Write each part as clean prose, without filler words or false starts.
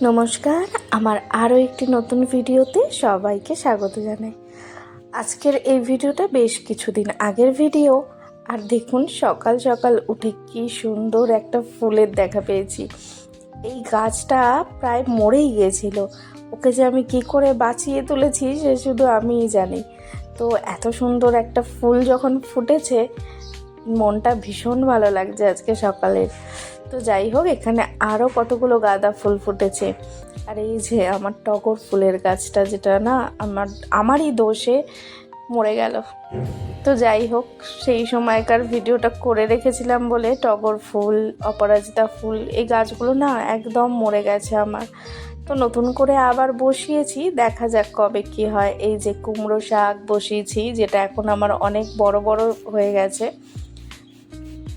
নমস্কার, আমার আরও একটি নতুন ভিডিওতে সবাইকে স্বাগত জানাই। আজকের এই ভিডিওটা বেশ কিছুদিন আগের ভিডিও। আর দেখুন সকাল সকাল উঠে কি সুন্দর একটা ফুলের দেখা পেয়েছি। এই গাছটা প্রায় মরেই গিয়েছিল, ওকে যে আমি কি করে বাঁচিয়ে তুলেছি সে শুধু আমিই জানি। তো এত সুন্দর একটা ফুল যখন ফুটেছে, মনটা ভীষণ ভালো লাগছে আজকে সকালের। তো যাই হোক, এখানে আরও কতগুলো গাঁদা ফুল ফুটেছে। আর এই যে আমার টগর ফুলের গাছটা, যেটা না আমারই দোষে মরে গেল। তো যাই হোক, সেই সময়কার ভিডিওটা করে রেখেছিলাম বলে টগর ফুল, অপরাজিতা ফুল, এই গাছগুলো না একদম মরে গেছে আমার। তো নতুন করে আবার বসিয়েছি, দেখা যাক কবে কি হয়। এই যে কুমড়ো শাক বসিয়েছি, যেটা এখন আমার অনেক বড় বড় হয়ে গেছে।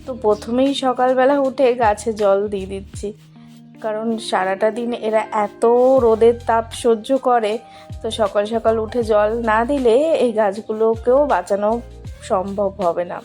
তো প্রথমেই সকালবেলা উঠে গাছে জল দিয়ে দিচ্ছি, কারণ সারাটা দিন এরা এত রোদের তাপ সহ্য করে। তো সকাল সকাল উঠে জল না দিলে এই গাছগুলোকেও বাঁচানো সম্ভব হবে না।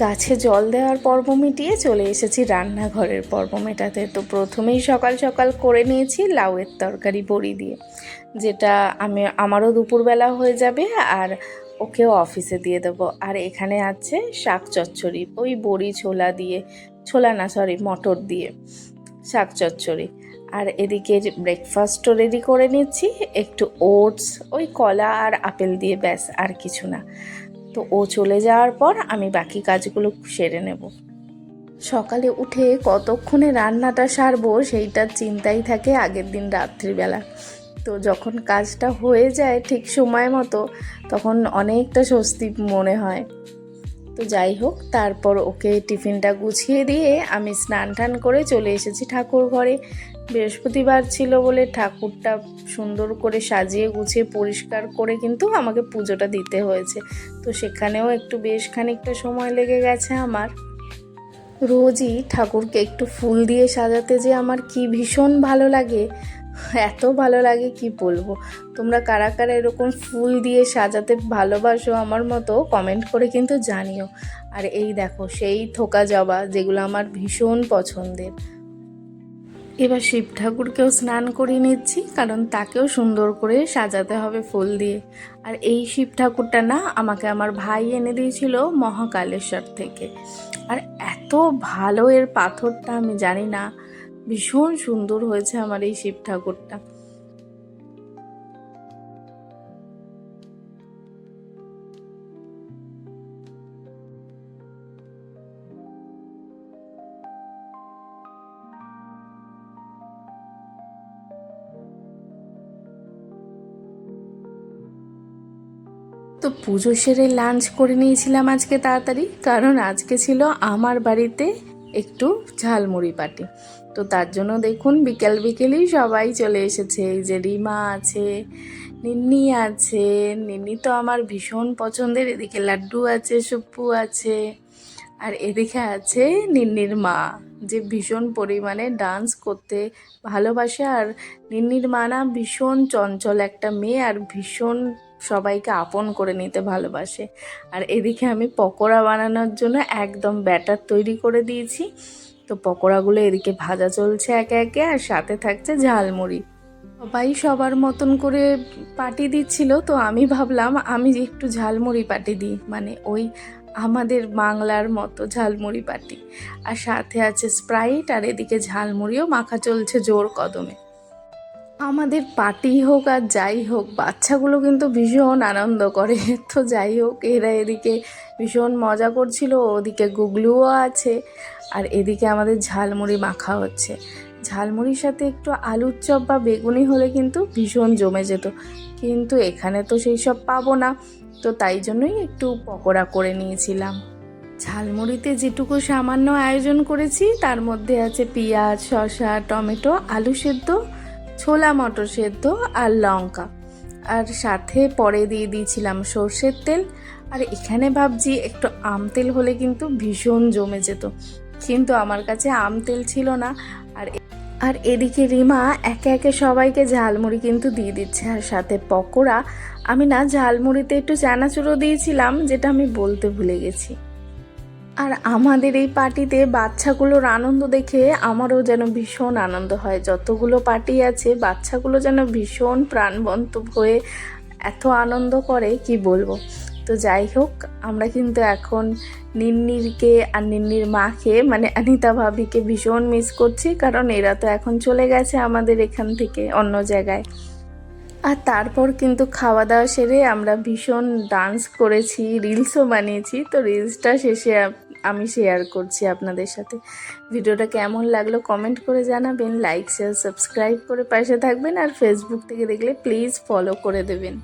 গাছে জল দেওয়ার পর্ব মিটিয়ে চলে এসেছি রান্নাঘরের পর্ব মেটাতে। তো প্রথমেই সকাল সকাল করে নিয়েছি লাউয়ের তরকারি বড়ি দিয়ে, যেটা আমারও দুপুরবেলা হয়ে যাবে আর ওকেও অফিসে দিয়ে দেবো। আর এখানে আছে শাক চচ্চড়ি, ওই বড়ি ছোলা দিয়ে, মটর দিয়ে শাক চচ্চড়ি। আর এদিকে ব্রেকফাস্টও রেডি করে নিচ্ছি, একটু ওটস, ওই কলা আর আপেল দিয়ে, ব্যাস আর কিছু না। তো ও চলে যাওয়ার পর আমি বাকি কাজগুলো সেরে নেব। সকালে উঠে কতক্ষণে রান্নাটা সারবো সেইটার চিন্তাই থাকে আগের দিন রাত্রিবেলা। তো যখন কাজটা হয়ে যায় ঠিক সময় মতো, তখন অনেকটা স্বস্তি মনে হয়। তো যাই হোক, তারপর ওকে টিফিনটা গুছিয়ে দিয়ে আমি স্নান টান করে চলে এসেছি ঠাকুর ঘরে। বৃহস্পতিবার ছিল বলে ঠাকুরটা সুন্দর করে সাজিয়ে গুছিয়ে পরিষ্কার করে কিন্তু আমাকে পুজোটা দিতে হয়েছে। তো সেখানেও একটু বেশ খানিকটা সময় লেগে গেছে আমার। রোজই ঠাকুরকে একটু ফুল দিয়ে সাজাতে যে আমার কি ভীষণ ভালো লাগে, এত ভালো লাগে কি বলবো। তোমরা কারা কারা এরকম ফুল দিয়ে সাজাতে ভালোবাসো আমার মতো কমেন্ট করে কিন্তু জানিও। আর এই দেখো সেই থোকা জবা, যেগুলো আমার ভীষণ পছন্দের। এবার শিব ঠাকুরকেও স্নান করিয়ে নিচ্ছি, কারণ তাকেও সুন্দর করে সাজাতে হবে ফুল দিয়ে। আর এই শিব ঠাকুরটা না আমাকে আমার ভাই এনে দিয়েছিল মহাকালেশ্বর থেকে। আর এত ভালো এর পাথরটা, আমি জানি না, ভীষণ সুন্দর হয়েছে আমার এই শিব ঠাকুরটা। তো পুজো সেরে লাঞ্চ করে নিয়েছিলাম আজকে তাড়াতাড়ি, কারণ আজকে ছিল আমার বাড়িতে একটু ঝালমুড়ি পার্টি। তো তার জন্য দেখুন বিকেলই সবাই চলে এসেছে। এই যে রিমা আছে, নিন্নি আছে, নিন্নি তো আমার ভীষণ পছন্দের। এদিকে লাড্ডু আছে, সুপ্পু আছে, আর এদিকে আছে নিন্নির মা, যে ভীষণ পরিমাণে ডান্স করতে ভালোবাসে। আর নিন্নির মা না ভীষণ চঞ্চল একটা মেয়ে, আর ভীষণ সবাইকে আপন করে নিতে ভালোবাসে। আর এদিকে আমি পকোড়া বানানোর জন্য একদম ব্যাটার তৈরি করে দিয়েছি। তো পকোড়াগুলো এদিকে ভাজা চলছে একে একে, আর সাথে থাকছে ঝালমুড়ি। সবাই সবার মতন করে পার্টি দিচ্ছিল, তো আমি ভাবলাম আমি একটু ঝালমুড়ি পার্টি দিই, মানে ওই আমাদের বাংলার মতো ঝালমুড়ি পার্টি। আর সাথে আছে স্প্রাইট, আর এদিকে ঝালমুড়িও মাখা চলছে জোর কদমে। আমাদের পার্টি হোক আর যাই হোক, বাচ্চাগুলো কিন্তু ভীষণ আনন্দ করে। তো যাই হোক, এরা এদিকে ভীষণ মজা করছিল, ওদিকে গুগলুও আছে, আর এদিকে আমাদের ঝালমুড়ি মাখা হচ্ছে। ঝালমুড়ির সাথে একটু আলুর চপ বা বেগুনি হলে কিন্তু ভীষণ জমে যেত, কিন্তু এখানে তো সেই সব পাবো না। তো তাই জন্যই একটু পকোড়া করে নিয়েছিলাম। ঝালমুড়িতে যেটুকু সামান্য আয়োজন করেছি তার মধ্যে আছে পেঁয়াজ, শসা, টমেটো, আলু সেদ্ধ, ছোলা মটর সেদ্ধ আর লঙ্কা, আর সাথে পরে দিয়ে দিয়েছিলাম সর্ষের তেল। আর এখানে ভাবছি একটু আম তেল হলে কিন্তু ভীষণ জমে যেত, কিন্তু আমার কাছে আম তেল ছিল না। আর আর এদিকে রিমা একে একে সবাইকে ঝালমুড়ি কিন্তু দিয়ে দিচ্ছে, আর সাথে পকোড়া। আমি না ঝালমুড়িতে একটু চানাচুরও দিয়েছিলাম, যেটা আমি বলতে ভুলে গেছি। আর আমাদের এই পার্টিতে বাচ্চাগুলোর আনন্দ দেখে আমারও যেন ভীষণ আনন্দ হয়। যতগুলো পার্টি আছে বাচ্চাগুলো যেন ভীষণ প্রাণবন্ত হয়ে এত আনন্দ করে কি বলবো। তো যাই হোক, আমরা কিন্তু এখন নিন্নিরকে আর নিন্নির মাকে মানে অনিতা ভাবিকে ভীষণ মিস করছি, কারণ এরা তো এখন চলে গেছে আমাদের এখান থেকে অন্য জায়গায়। আর তারপর কিন্তু খাওয়া দাওয়া সেরে আমরা ভীষণ ডান্স করেছি, রিলসও বানিয়েছি। তো রিলসটা শেষে আমি শেয়ার করছি আপনাদের সাথে। ভিডিওটা কেমন লাগলো কমেন্ট করে জানাবেন, লাইক শেয়ার সাবস্ক্রাইব করে পাশে থাকবেন, আর ফেসবুক থেকে দেখলে প্লিজ ফলো করে দেবেন।